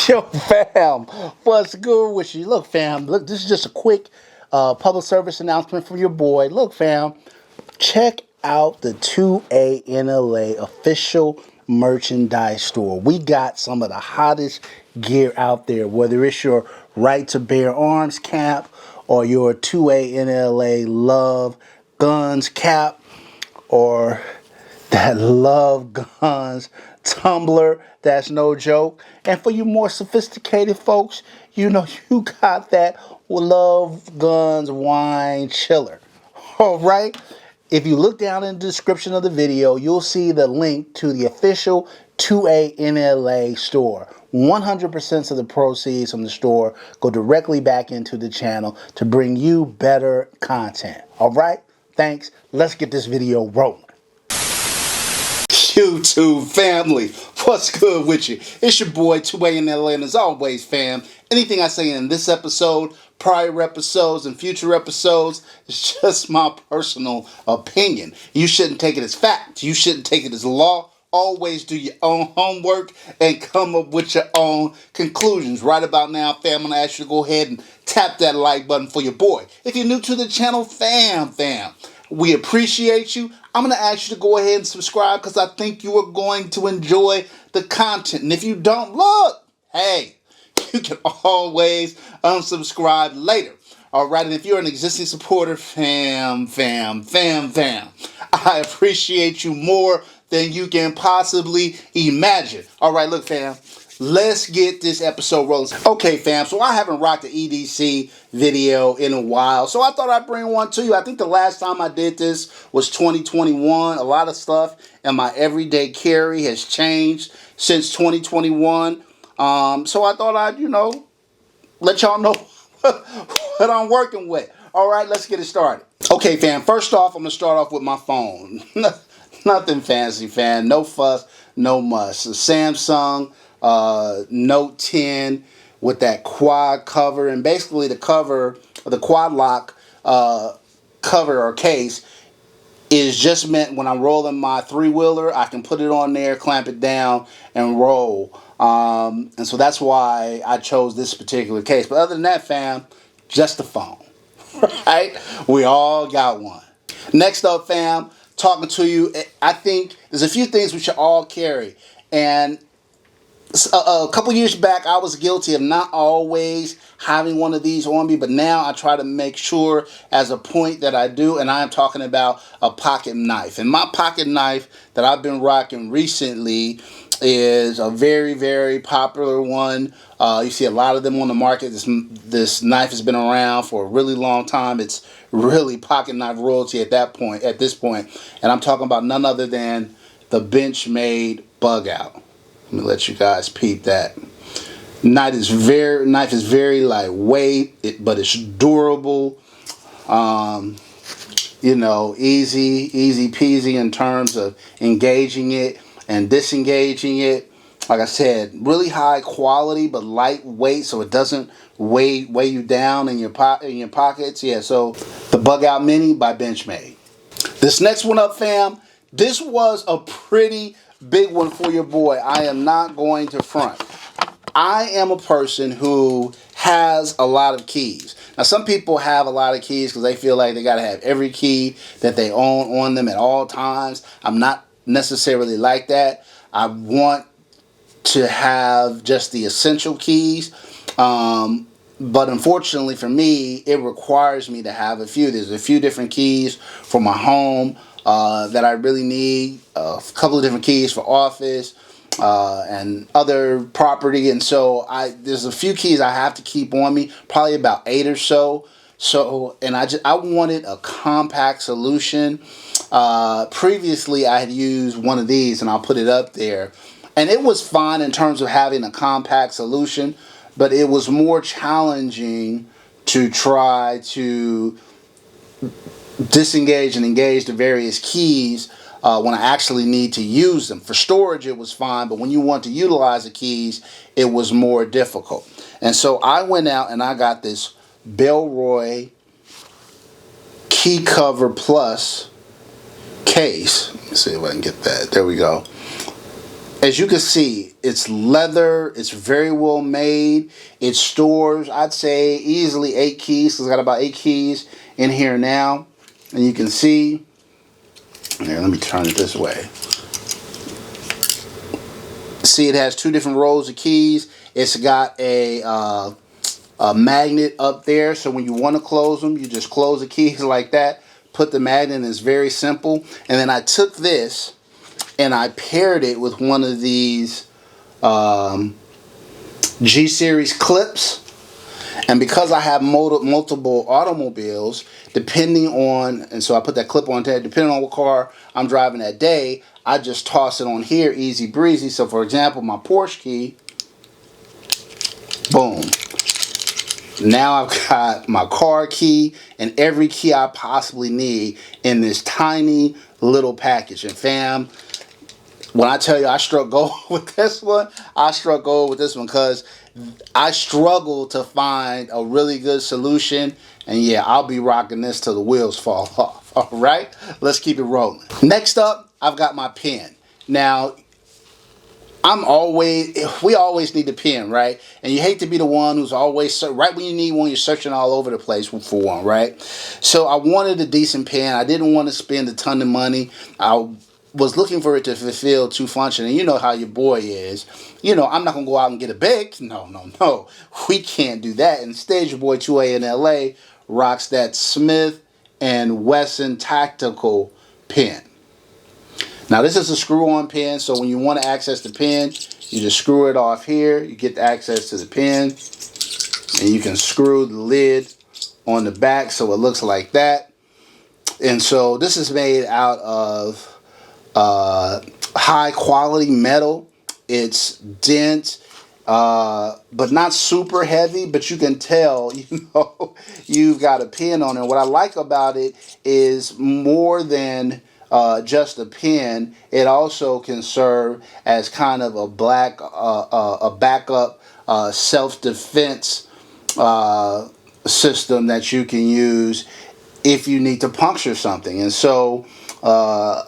Yo, fam, what's good with you? Look, fam, look, this is just a quick public service announcement from your boy. Look, fam, check out the 2A-N-LA official merchandise store. We got some of the hottest gear out there, whether it's your Right to Bear Arms cap or your 2A-N-LA Love Guns cap or that Love Guns tumbler. That's no joke. And for you more sophisticated folks, you know you got that Love Guns wine chiller. All right. If you look down in the description of the video, you'll see the link to the official 2A-N-LA store. 100% of the proceeds from the store go directly back into the channel to bring you better content. All right. Thanks. Let's get this video rolling. YouTube family, what's good with you? It's your boy 2A-N-LA, and as always, fam, anything I say in this episode, prior episodes, and future episodes is just my personal opinion. You shouldn't take it as fact. You shouldn't take it as law. Always do your own homework and come up with your own conclusions. Right about now, fam, I'm going to ask you to go ahead and tap that like button for your boy. If you're new to the channel, fam, we appreciate you. I'm going to ask you to go ahead and subscribe because I think you are going to enjoy the content. And if you don't, look, hey, you can always unsubscribe later. All right, and if you're an existing supporter, fam, I appreciate you more than you can possibly imagine. All right, look, fam, let's get this episode rolling. Okay, fam, so I haven't rocked the EDC video in a while, so I thought I'd bring one to you. I think the last time I did this was 2021. A lot of stuff in my everyday carry has changed since 2021. So I thought I'd, let y'all know what I'm working with. All right, let's get it started. Okay, fam, first off, I'm going to start off with my phone. Nothing fancy, fam. No fuss, no muss. A Samsung Note 10 with that quad cover, and basically the cover, the quad lock cover or case is just meant when I'm rolling my three-wheeler, I can put it on there, clamp it down, and roll. And so that's why I chose this particular case. But other than that, fam, just the phone, right? We all got one. Next up, fam, talking to you, I think there's a few things we should all carry. And a couple years back, I was guilty of not always having one of these on me, but now I try to make sure as a point that I do, and I am talking about a pocket knife. And my pocket knife that I've been rocking recently is a very, very popular one. You see a lot of them on the market. This knife has been around for a really long time. It's really pocket knife royalty at this point. And I'm talking about none other than the Benchmade Bug Out. Let me let you guys peep that. Knife is very lightweight, but it's durable. Easy peasy in terms of engaging it and disengaging it. Like I said, really high quality, but lightweight, so it doesn't weigh you down in your pockets. Yeah, so the Bug Out Mini by Benchmade. This next one up, fam, this was a pretty big one for your boy. I am not going to front. I am a person who has a lot of keys. Now, some people have a lot of keys because they feel like they got to have every key that they own on them at all times. I'm not necessarily like that. I want to have just the essential keys. But unfortunately for me, it requires me to have a few. There's a few different keys for my home that I really need. A couple of different keys for office and other property. And so there's a few keys I have to keep on me, probably about 8 or so. And I wanted a compact solution. Previously, I had used one of these, and I'll put it up there. And it was fine in terms of having a compact solution, but it was more challenging to try to disengage and engage the various keys when I actually need to use them. For storage, it was fine, but when you want to utilize the keys, it was more difficult. And so I went out and I got this Bellroy Key Cover Plus case. Let's see if I can get that. There we go. As you can see, it's leather. It's very well made. It stores, I'd say, easily 8 keys. So it's got about 8 keys in here now. And you can see, here, let me turn it this way. See, it has 2 different rows of keys. It's got a magnet up there. So when you want to close them, you just close the keys like that. Put the magnet in. It's very simple. And then I took this and I paired it with one of these G-series clips. And because I have multiple automobiles, depending on, and so I put that clip on there, depending on what car I'm driving that day, I just toss it on here, easy breezy. So for example, my Porsche key, boom. Now I've got my car key and every key I possibly need in this tiny little package. And fam, when I tell you I struck gold with this one, I struck gold with this one because I struggle to find a really good solution. And yeah, I'll be rocking this till the wheels fall off. All right, let's keep it rolling. Next up, I've got my pen. Now, we always need a pen, right? And you hate to be the one who's always, right when you need one, you're searching all over the place for one, right? So I wanted a decent pen. I didn't want to spend a ton of money. I was looking for it to fulfill 2 functions. And you know how your boy is. You know, I'm not going to go out and get a Bic. No. We can't do that. Instead, your boy 2A-N-LA rocks that Smith & Wesson tactical pen. Now this is a screw-on pen, so when you want to access the pen, you just screw it off here. You get the access to the pen, and you can screw the lid on the back so it looks like that. And so this is made out of high-quality metal. It's dense, but not super heavy, but you can tell, you know, you've got a pen on it. What I like about it is more than just a pen, it also can serve as kind of a backup self-defense system that you can use if you need to puncture something. And so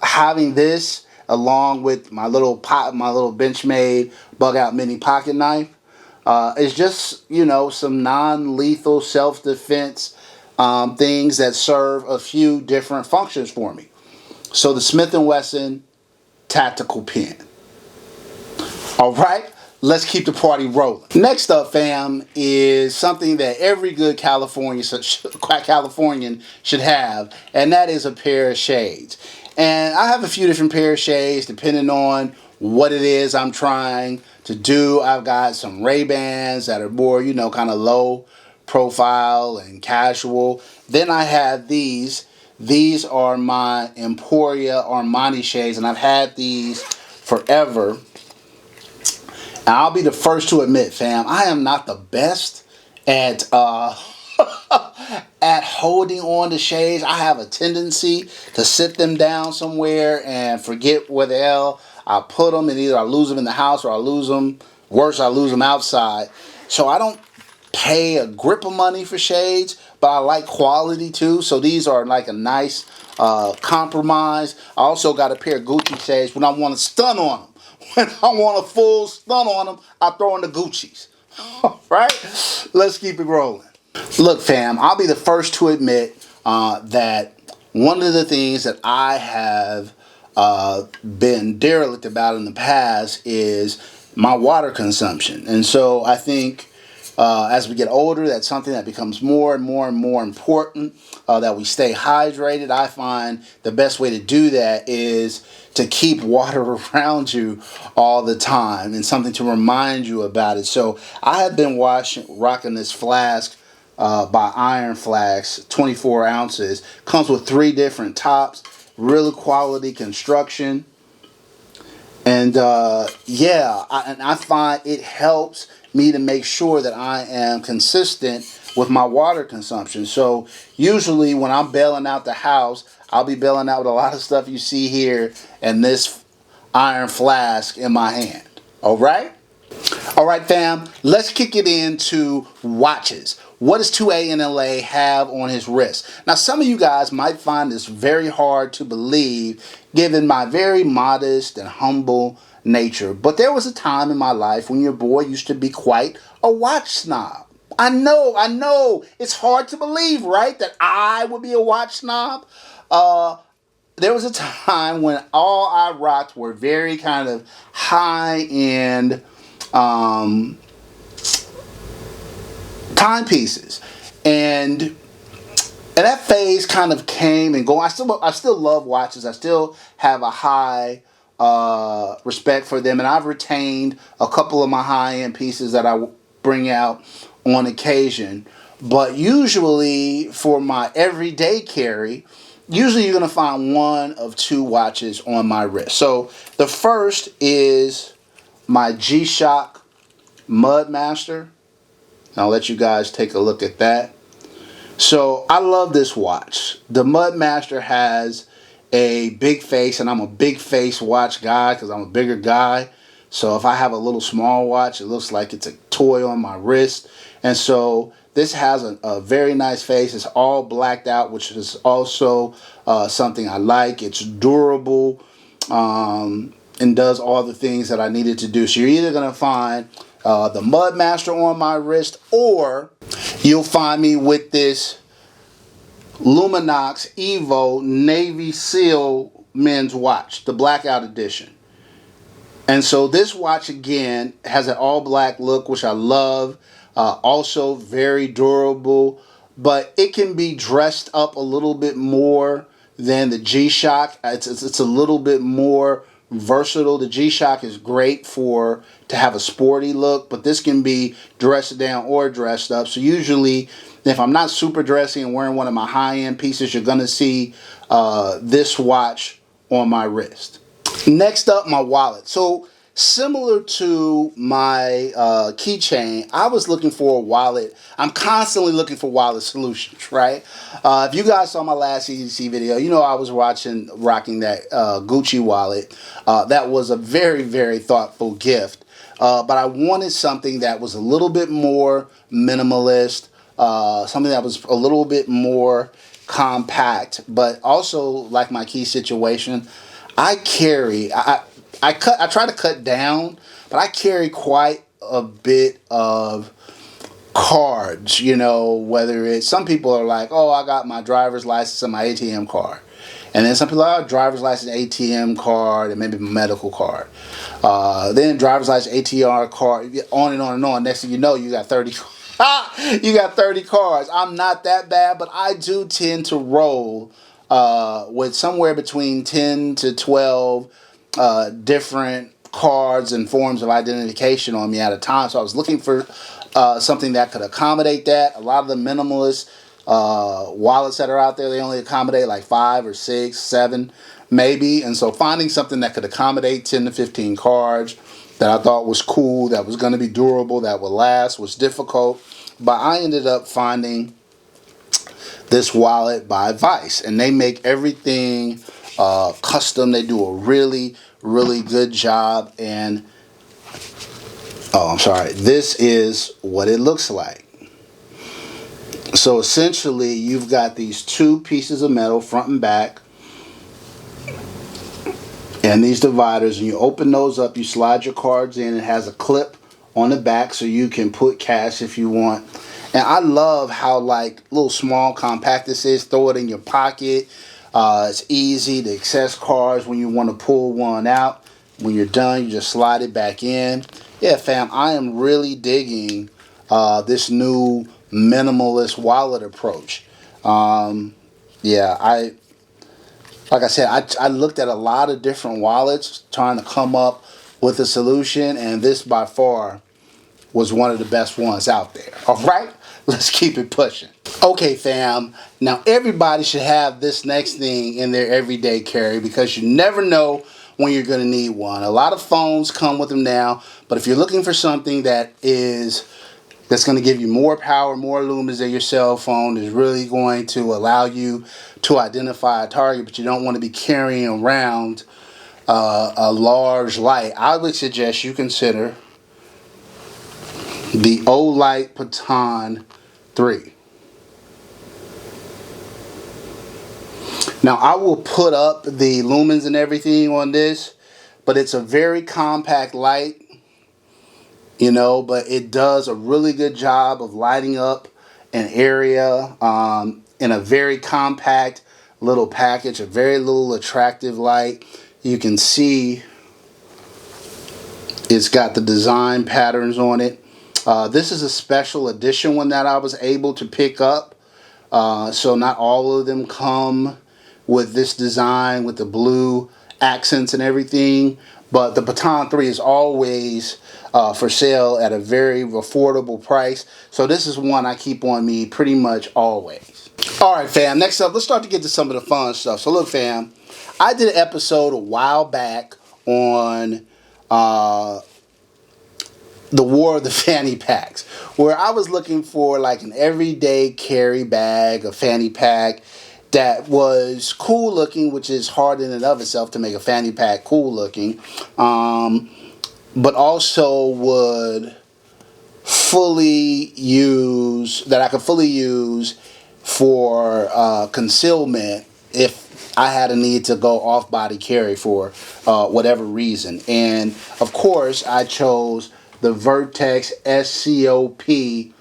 having this along with my little Benchmade bug out mini pocket knife is just, you know, some non-lethal self-defense things that serve a few different functions for me. So the Smith & Wesson tactical pen. All right, let's keep the party rolling. Next up, fam, is something that every good Californian should have, and that is a pair of shades. And I have a few different pair of shades depending on what it is I'm trying to do. I've got some Ray-Bans that are more, you know, kind of low profile and casual. Then I have these. These are my Emporia Armani shades, and I've had these forever. And I'll be the first to admit, fam, I am not the best at at holding on to shades. I have a tendency to sit them down somewhere and forget where the hell I put them, and either I lose them in the house or I lose them, worse, I lose them outside. So I don't pay a grip of money for shades, but I like quality too. So these are like a nice compromise. I also got a pair of Gucci shades when I want to stun on them. When I want a full stun on them, I throw in the Gucci's. Right? Let's keep it rolling. Look, fam, I'll be the first to admit that one of the things that I have been derelict about in the past is my water consumption. And so I think as we get older, that's something that becomes more and more and more important, that we stay hydrated. I find the best way to do that is to keep water around you all the time and something to remind you about it. So I have been rocking this flask by Iron Flask, 24 ounces. Comes with 3 different tops, really quality construction. And yeah, I find it helps me to make sure that I am consistent with my water consumption. So usually when I'm bailing out the house, I'll be bailing out with a lot of stuff you see here and this Iron Flask in my hand. All right? All right, fam, let's kick it into watches. What does 2A-N-LA have on his wrist? Now, some of you guys might find this very hard to believe, given my very modest and humble nature. But there was a time in my life when your boy used to be quite a watch snob. I know. It's hard to believe, right? That I would be a watch snob. There was a time when all I rocked were very kind of high-end timepieces. And that phase kind of came and go. I still love watches. I still have a high respect for them, and I've retained a couple of my high-end pieces that I bring out on occasion. But usually for my everyday carry, usually you're going to find one of two watches on my wrist. So the first is my G-Shock Mudmaster. I'll let you guys take a look at that. So I love this watch. The Mudmaster has a big face, and I'm a big face watch guy because I'm a bigger guy. So if I have a little small watch, it looks like it's a toy on my wrist. And so this has a very nice face. It's all blacked out, which is also something I like. It's durable and does all the things that I needed to do. So you're either going to find the Mudmaster on my wrist, or you'll find me with this Luminox Evo Navy Seal men's watch, the blackout edition. And so this watch, again, has an all-black look, which I love. Also very durable, but it can be dressed up a little bit more than the G-Shock. It's a little bit more versatile. The G-Shock is great to have a sporty look, but this can be dressed down or dressed up. So usually, if I'm not super dressy and wearing one of my high-end pieces, you're going to see this watch on my wrist. Next up, my wallet. So similar to my keychain, I was looking for a wallet. I'm constantly looking for wallet solutions, right? If you guys saw my last EDC video, you know I was rocking that Gucci wallet. That was a very, very thoughtful gift. But I wanted something that was a little bit more minimalist, something that was a little bit more compact, but also, like my key situation, I try to cut down, but I carry quite a bit of cards, you know, whether it's, some people are like, oh, I got my driver's license and my ATM card. And then some people are driver's license, ATM card, and maybe my medical card. Then driver's license, ATR card, on and on and on. Next thing you know, you got 30 you got 30 cards. I'm not that bad, but I do tend to roll with somewhere between 10 to 12 different cards and forms of identification on me at a time. So I was looking for something that could accommodate that. A lot of the minimalist wallets that are out there, they only accommodate like 5 or 6, 7 maybe. And so finding something that could accommodate 10 to 15 cards that I thought was cool, that was going to be durable, that would last, was difficult. But I ended up finding this wallet by Vice, and they make everything custom. They do a really, really good job. And this is what it looks like. So essentially, you've got these two pieces of metal, front and back, and these dividers, and you open those up, you slide your cards in. It has a clip on the back so you can put cash if you want. And I love how like little small compact this is. Throw it in your pocket. It's easy to access cards when you want to pull one out. When you're done, you just slide it back in. Yeah, fam, I am really digging this new minimalist wallet approach. Yeah, like I said, I looked at a lot of different wallets trying to come up with a solution, and this by far was one of the best ones out there. All right, let's keep it pushing. Okay, fam, now everybody should have this next thing in their everyday carry, because you never know when you're going to need one. A lot of phones come with them now, but if you're looking for something that's going to give you more power, more lumens than your cell phone, is really going to allow you to identify a target, but you don't want to be carrying around a large light, I would suggest you consider the Olight Baton 3. Now, I will put up the lumens and everything on this, but it's a very compact light, you know, but it does a really good job of lighting up an area in a very compact little package, a very little attractive light. You can see it's got the design patterns on it. This is a special edition one that I was able to pick up. So not all of them come with this design with the blue accents and everything. But the Baton 3 is always for sale at a very affordable price. So this is one I keep on me pretty much always. Alright fam, next up, let's start to get to some of the fun stuff. So look fam, I did an episode a while back on the war of the fanny packs, where I was looking for like an everyday carry bag, a fanny pack that was cool looking, which is hard in and of itself to make a fanny pack cool looking, but also would fully use, that I could fully use for concealment if I had a need to go off body carry for whatever reason. And of course I chose the Vertex SCOP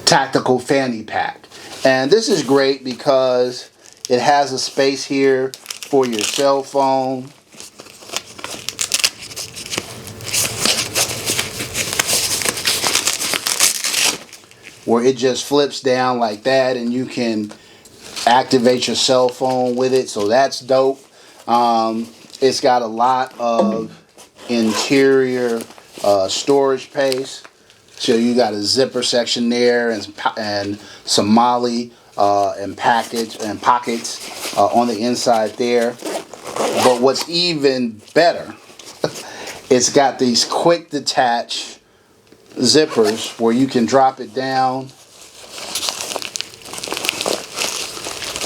tactical fanny pack. And this is great because it has a space here for your cell phone. Where it just flips down like that and you can activate your cell phone with it. So that's dope. It's got a lot of interior storage space. So you got a zipper section there and some MOLLE and pockets on the inside there. But what's even better, it's got these quick detach zippers where you can drop it down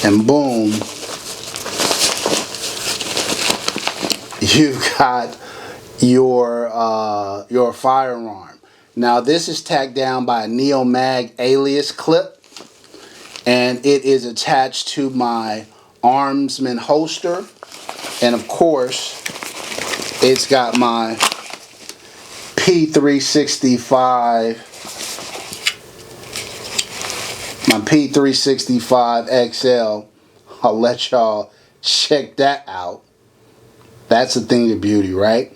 and boom, you've got your firearm. Now this is tacked down by a Neo-Mag alias clip, and it is attached to my Armsman holster, and of course it's got my P365 XL. I'll let y'all check that out. That's a thing of beauty, right?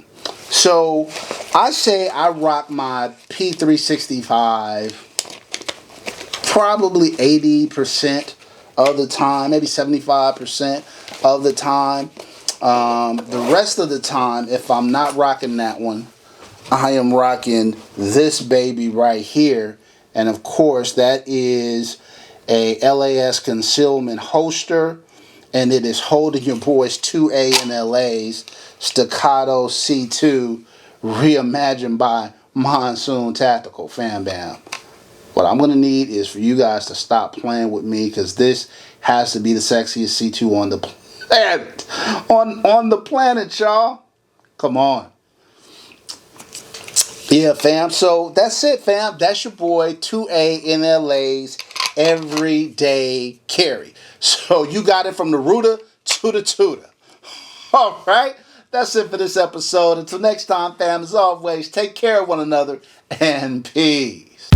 So I say I rock my P365 probably 80% of the time, maybe 75% of the time. The rest of the time, if I'm not rocking that one, I am rocking this baby right here. And of course that is a LAS concealment holster, and it is holding your boy's 2A-N-LA's Staccato C2 reimagined by Monsoon Tactical. Fam bam. What I'm going to need is for you guys to stop playing with me, because this has to be the sexiest C2 on the planet. On the planet, y'all. Come on. Yeah, fam. So that's it, fam. That's your boy 2A-N-LA's everyday carry. So you got it from the rooter to the tutor. All right. That's it for this episode. Until next time, fam, as always, take care of one another and peace.